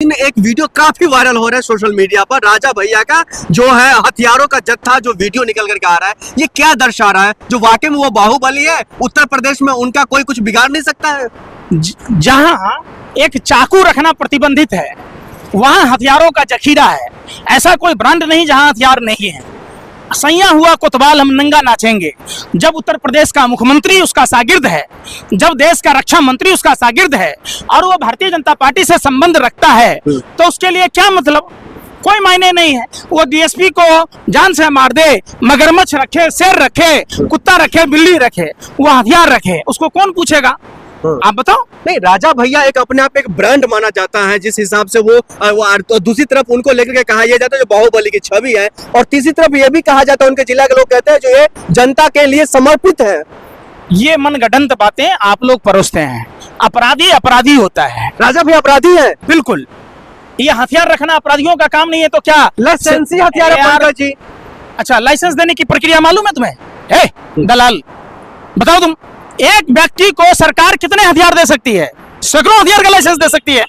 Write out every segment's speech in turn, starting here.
दिन एक वीडियो काफी वायरल हो रहा है सोशल मीडिया पर, राजा भैया का जो है हथियारों का जत्था जो वीडियो निकल करके आ रहा है, ये क्या दर्शा रहा है? जो वाकई में वो बाहुबली है, उत्तर प्रदेश में उनका कोई कुछ बिगाड़ नहीं सकता है? जहां एक चाकू रखना प्रतिबंधित है, वहां हथियारों का जखीरा है। ऐसा कोई ब्रांड नहीं जहां हथियार नहीं है। सैया हुआ कोतवाल हम नंगा नाचेंगे। जब उत्तर प्रदेश का मुख्यमंत्री उसका शागिर्द है, जब देश का रक्षा मंत्री उसका शागिर्द है और वो भारतीय जनता पार्टी से संबंध रखता है, तो उसके लिए क्या मतलब? कोई मायने नहीं है। वो डीएसपी को जान से मार दे, मगरमच्छ रखे, शेर रखे, कुत्ता रखे, बिल्ली रखे, वो हथियार रखे, उसको कौन पूछेगा? आप बताओ। नहीं, राजा भैया एक अपने आप एक ब्रांड माना जाता है, जिस हिसाब से वो तो दूसरी तरफ उनको लेकर के कहा यह जाता है जो बाहुबली की छवि है, और तीसरी तरफ ये भी कहा जाता है, उनके जिला के लोग कहते हैं जो ये जनता के लिए समर्पित है। ये मनगढ़ंत बातें आप लोग परोसते हैं। अपराधी अपराधी होता है। राजा भैया अपराधी है? बिल्कुल। ये हथियार रखना अपराधियों का काम नहीं है तो क्या? लाइसेंसी हथियार है पंकज जी। अच्छा, लाइसेंस देने की प्रक्रिया मालूम है तुम्हें? दलाल, बताओ तुम, एक व्यक्ति को सरकार कितने हथियार दे सकती है? सैकड़ों हथियार का लाइसेंस दे सकती है।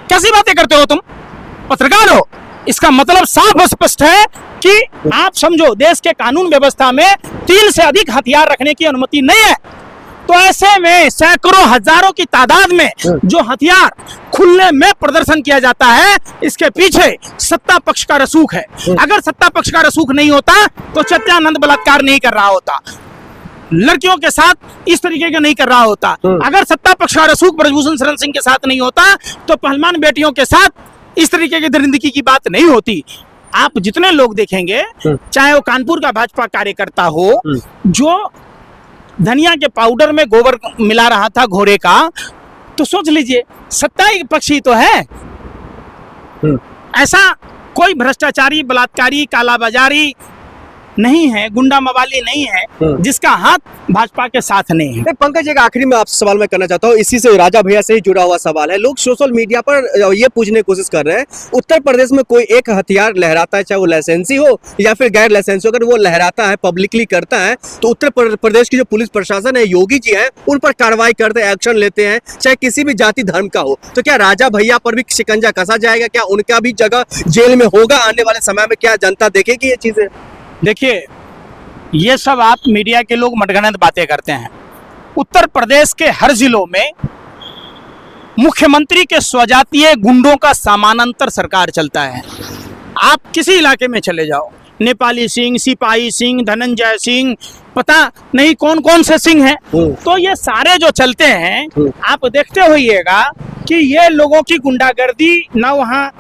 कैसी बातें करते हो तुम? पत्रकार हो? इसका मतलब साफ और स्पष्ट है कि आप समझो देश के कानून व्यवस्था में 3 से अधिक हथियार रखने की अनुमति नहीं है। तो ऐसे में सैकड़ों हजारों की तादाद में जो हथियार खुले में प्रदर्शन किया जाता है, इसके पीछे सत्ता पक्ष का रसूख है। अगर सत्ता पक्ष का रसूख नहीं होता तो सत्यानंद बलात्कार नहीं कर रहा होता, लड़कियों के साथ इस तरीके का नहीं कर रहा होता। अगर सत्ता पक्ष का रसूख ब्रजभूषण शरण सिंह के साथ नहीं होता तो पहलवान बेटियों के साथ इस तरीके की दरिंदगी की बात नहीं होती। आप जितने लोग देखेंगे, चाहे वो कानपुर का भाजपा कार्यकर्ता हो जो धनिया के पाउडर में गोबर मिला रहा था घोड़े का, तो सोच लीजिए सत्ता पक्ष ही तो है। ऐसा कोई भ्रष्टाचारी, बलात्कारी, कालाबाजारी नहीं है, गुंडा मवाली नहीं है जिसका हाथ भाजपा के साथ नहीं है। पंकज, एक आखिरी में आपसे सवाल मैं करना चाहता हूँ, इसी से राजा भैया से ही जुड़ा हुआ सवाल है। लोग सोशल मीडिया पर ये पूछने की कोशिश कर रहे हैं, उत्तर प्रदेश में कोई एक हथियार लहराता है, चाहे वो लाइसेंसी हो या फिर गैर लाइसेंसी, अगर वो लहराता है, पब्लिकली करता है, तो उत्तर प्रदेश की जो पुलिस प्रशासन है, योगी जी है, उन पर कार्रवाई करते हैं, एक्शन लेते हैं, चाहे किसी भी जाति धर्म का हो। तो क्या राजा भैया पर भी शिकंजा कसा जाएगा? क्या उनका भी जगह जेल में होगा आने वाले समय में? क्या जनता देखेगी ये चीजें? देखिए, ये सब आप मीडिया के लोग मनगढ़ंत बातें करते हैं। उत्तर प्रदेश के हर जिलों में मुख्यमंत्री के स्वजातीय गुंडों का समानांतर सरकार चलता है। आप किसी इलाके में चले जाओ, नेपाली सिंह, सिपाही सिंह, धनंजय सिंह, पता नहीं कौन कौन से सिंह हैं, तो ये सारे जो चलते हैं, आप देखते होइएगा कि ये लोगों की गुंडागर्दी, ना वहाँ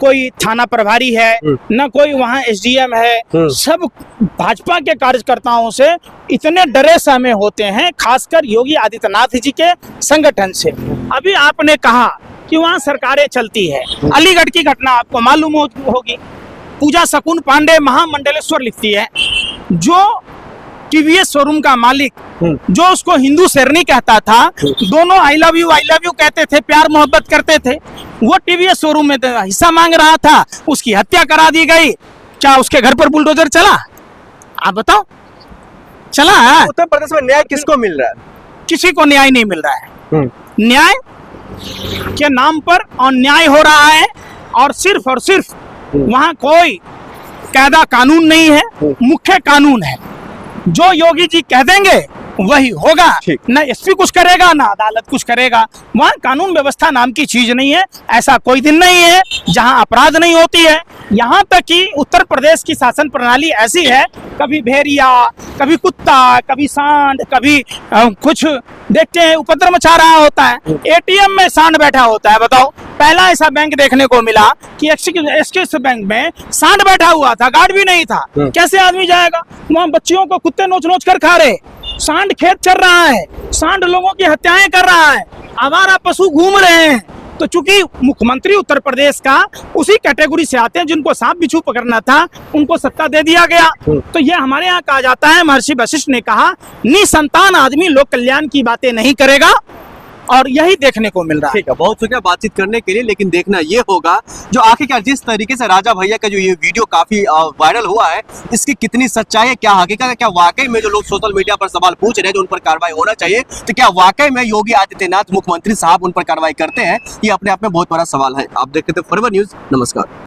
कोई थाना प्रभारी है, न कोई वहाँ एसडीएम है, सब भाजपा के कार्यकर्ताओं से इतने डरे सहमे होते हैं, खासकर योगी आदित्यनाथ जी के संगठन से। अभी आपने कहा कि वहाँ सरकारें चलती है। अलीगढ़ की घटना आपको मालूम होगी। पूजा शकुन पांडे महामंडलेश्वर लिखती है, जो टीवीएस शोरूम का मालिक जो उसको हिंदू शेरनी कहता था, दोनों आई लव यू कहते थे, प्यार मोहब्बत करते थे, वो टीवीएस शोरूम में हिस्सा मांग रहा था, उसकी हत्या करा दी गई। क्या उसके घर पर बुलडोजर चला? आप बताओ, चला है? उत्तर प्रदेश में न्याय किसको मिल रहा है? किसी को न्याय नहीं मिल रहा है। न्याय के नाम पर अन्याय हो रहा है, और सिर्फ वहाँ कोई कायदा कानून नहीं है, मुख्य कानून है। जो योगी जी कह देंगे वही होगा, न एसपी कुछ करेगा, ना अदालत कुछ करेगा। वहाँ कानून व्यवस्था नाम की चीज नहीं है। ऐसा कोई दिन नहीं है जहाँ अपराध नहीं होती है। यहाँ तक कि उत्तर प्रदेश की शासन प्रणाली ऐसी है, कभी भेड़िया, कभी कुत्ता, कभी सांड, कभी कुछ देखते हैं उपद्रव मचा रहा होता है। एटीएम में सांड बैठा होता है। बताओ, पहला ऐसा बैंक देखने को मिला कि एक्सिस बैंक में सांड बैठा हुआ था, गार्ड भी नहीं था। कैसे आदमी जाएगा वहाँ? बच्चियों को कुत्ते नोच नोच कर खा रहे, सांड खेत चल रहा है, सांड लोगों की हत्याएं कर रहा है, आवारा पशु घूम रहे हैं। तो चूंकि मुख्यमंत्री उत्तर प्रदेश का उसी कैटेगरी से आते हैं जिनको सांप बिच्छू पकड़ना था, उनको सत्ता दे दिया गया। तो ये हमारे यहाँ कहा जाता है, महर्षि वशिष्ठ ने कहा, निसंतान आदमी लोक कल्याण की बातें नहीं करेगा, और यही देखने को मिल रहा है। ठीक है, बहुत शुक्रिया बातचीत करने के लिए। लेकिन देखना ये होगा जो आखिरकार जिस तरीके से राजा भैया का जो ये वीडियो काफी वायरल हुआ है, इसकी कितनी सच्चाई है, क्या हकीकत है, क्या वाकई में जो लोग सोशल मीडिया पर सवाल पूछ रहे हैं जो उन पर कार्रवाई होना चाहिए, तो क्या वाकई में योगी आदित्यनाथ मुख्यमंत्री साहब उन पर कार्रवाई करते हैं, ये अपने आप में बहुत बड़ा सवाल है। आप देखते थे फॉरवर्ड न्यूज। नमस्कार।